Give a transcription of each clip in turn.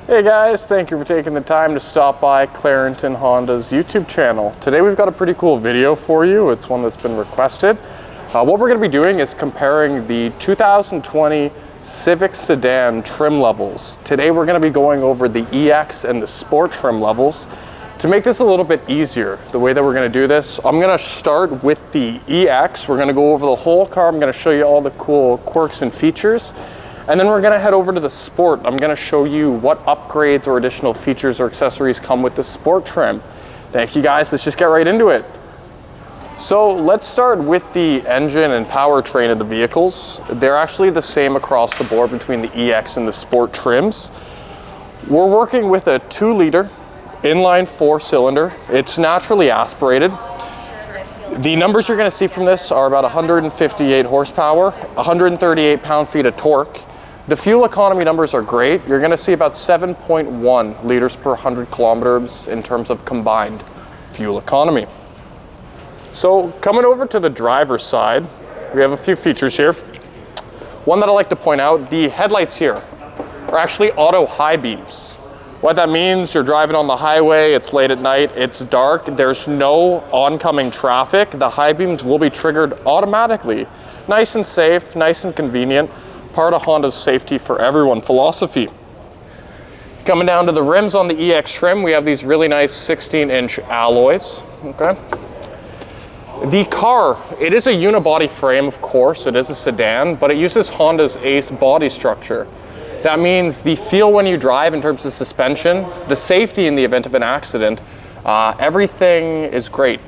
Hey guys, thank you for taking the time to stop by Clarington Honda's YouTube channel. Today we've got a pretty cool video for you. It's one that's been requested. What we're going to be doing is comparing the 2020 Civic Sedan trim levels. Today we're going to be going over the EX and the Sport trim levels. To make this a little bit easier, the way that we're going to do this, I'm going to start with the EX. We're going to go over the whole car. I'm going to show you all the cool quirks and features. And then we're going to head over to the Sport. I'm going to show you what upgrades or additional features or accessories come with the Sport trim. Thank you guys. Let's just get right into it. So let's start with the engine and powertrain of the vehicles. They're actually the same across the board between the EX and the Sport trims. We're working with a 2-liter inline 4-cylinder. It's naturally aspirated. The numbers you're going to see from this are about 158 horsepower, 138 pound-feet of torque. The fuel economy numbers are great. You're going to see about 7.1 liters per 100 kilometers in terms of combined fuel economy. So coming over to the driver's side, we have a few features here. One that I like to point out, the headlights here are actually auto high beams. What that means, you're driving on the highway, it's late at night, it's dark, there's no oncoming traffic. The high beams will be triggered automatically. Nice and safe, nice and convenient. Part of Honda's safety for everyone philosophy. Coming down to the rims on the EX trim, we have these really nice 16-inch alloys. Okay. The car, it is a unibody frame, of course, it is a sedan, but it uses Honda's Ace body structure. That means the feel when you drive in terms of suspension, the safety in the event of an accident, everything is great.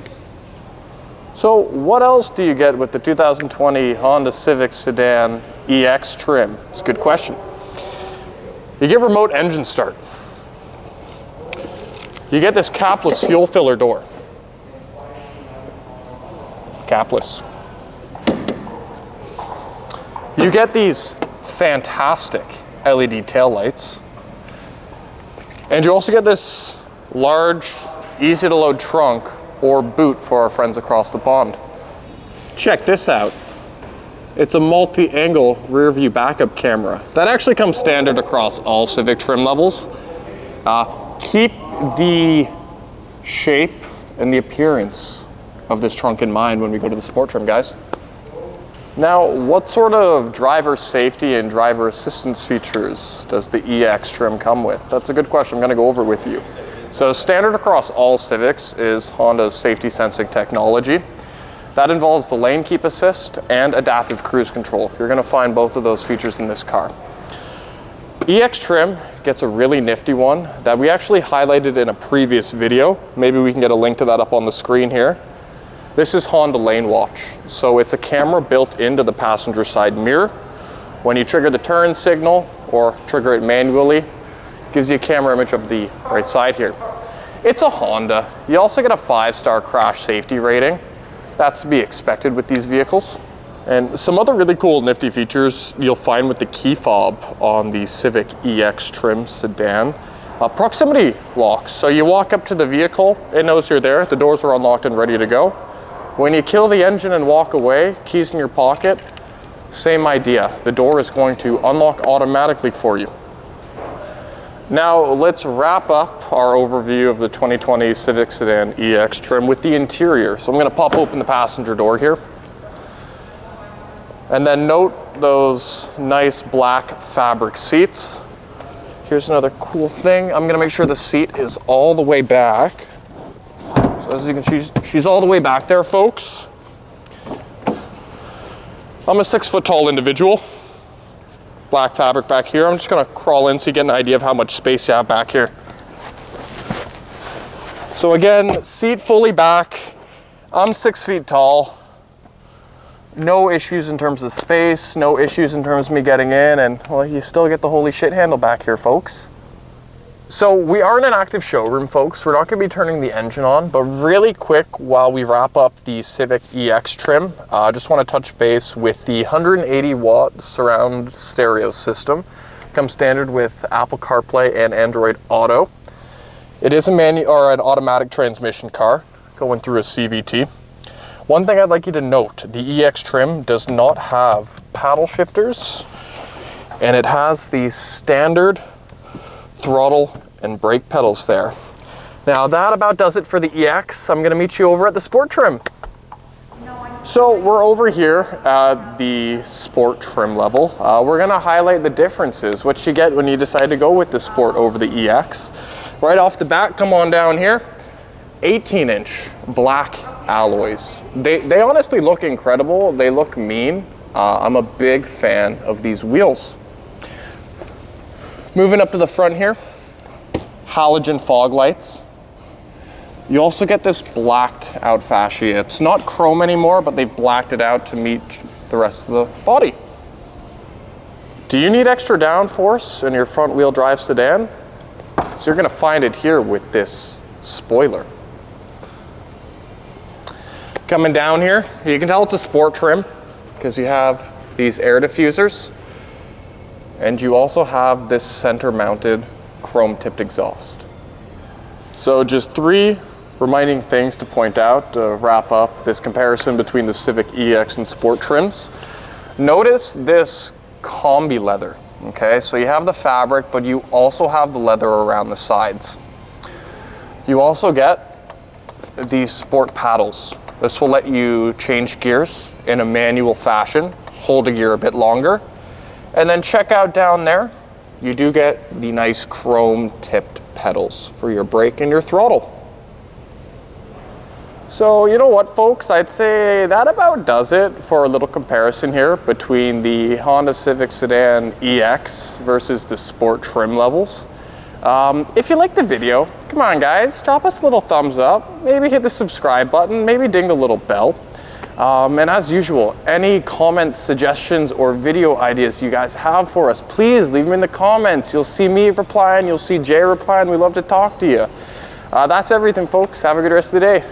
So what else do you get with the 2020 Honda Civic Sedan EX trim? It's a good question. You get remote engine start. You get this capless fuel filler door. Capless. You get these fantastic LED taillights. And you also get this large, easy to load trunk or boot for our friends across the pond. Check this out. It's a multi-angle rear view backup camera. That actually comes standard across all Civic trim levels. Keep the shape and the appearance of this trunk in mind when we go to the Sport trim, guys. Now, what sort of driver safety and driver assistance features does the EX trim come with? That's a good question. I'm going to go over with you. So standard across all Civics is Honda's safety sensing technology. That involves the lane keep assist and adaptive cruise control. You're going to find both of those features in this car. EX trim gets a really nifty one that we actually highlighted in a previous video. Maybe we can get a link to that up on the screen here. This is Honda Lane Watch. So it's a camera built into the passenger side mirror. When you trigger the turn signal or trigger it manually, it gives you a camera image of the right side here. It's a Honda. You also get a 5-star crash safety rating. That's to be expected with these vehicles. And some other really cool nifty features you'll find with the key fob on the Civic EX trim sedan. Proximity locks. So you walk up to the vehicle, it knows you're there, the doors are unlocked and ready to go. When you kill the engine and walk away, keys in your pocket, same idea. The door is going to unlock automatically for you. Now let's wrap up our overview of the 2020 Civic Sedan EX trim with the interior. So I'm going to pop open the passenger door here. And then note those nice black fabric seats. Here's another cool thing. I'm going to make sure the seat is all the way back. So as you can see, she's all the way back there, folks. I'm a 6-foot tall individual. Black fabric back here. I'm just going to crawl in so you get an idea of how much space you have back here. So again, seat fully back. I'm 6 feet tall. No issues in terms of space, no issues in terms of me getting in, and well, you still get the holy shit handle back here, folks. So we are in an active showroom, folks. We're not going to be turning the engine on, but really quick while we wrap up the Civic EX trim, I just want to touch base with the 180-watt surround stereo system. Comes standard with Apple CarPlay and Android Auto. It is an automatic transmission car going through a CVT. One thing I'd like you to note, the EX trim does not have paddle shifters, and it has the standard throttle and brake pedals there. Now that about does it for the EX. I'm gonna meet you over at the Sport trim. So we're over here at the Sport trim level. We're gonna highlight the differences, what you get when you decide to go with the Sport over the EX. Right off the bat, come on down here, 18-inch black alloys. They honestly look incredible. They look mean. I'm a big fan of these wheels. Moving up to the front here, halogen fog lights. You also get this blacked out fascia. It's not chrome anymore, but they've blacked it out to meet the rest of the body. Do you need extra downforce in your front wheel drive sedan? So you're gonna find it here with this spoiler. Coming down here, you can tell it's a Sport trim because you have these air diffusers, and you also have this center mounted chrome tipped exhaust. So just 3 reminding things to point out to wrap up this comparison between the Civic EX and Sport trims. Notice this combi leather, okay? So you have the fabric, but you also have the leather around the sides. You also get these Sport paddles. This will let you change gears in a manual fashion, hold a gear a bit longer. And then check out down there, you do get the nice chrome tipped pedals for your brake and your throttle. So you know what, folks, I'd say that about does it for a little comparison here between the Honda Civic Sedan EX versus the Sport trim levels. If you like the video, come on guys, drop us a little thumbs up, maybe hit the subscribe button, maybe ding the little bell. And as usual, any comments, suggestions, or video ideas you guys have for us, please leave them in the comments. You'll see me replying, you'll see Jay replying. We love to talk to you. That's everything, folks. Have a good rest of the day.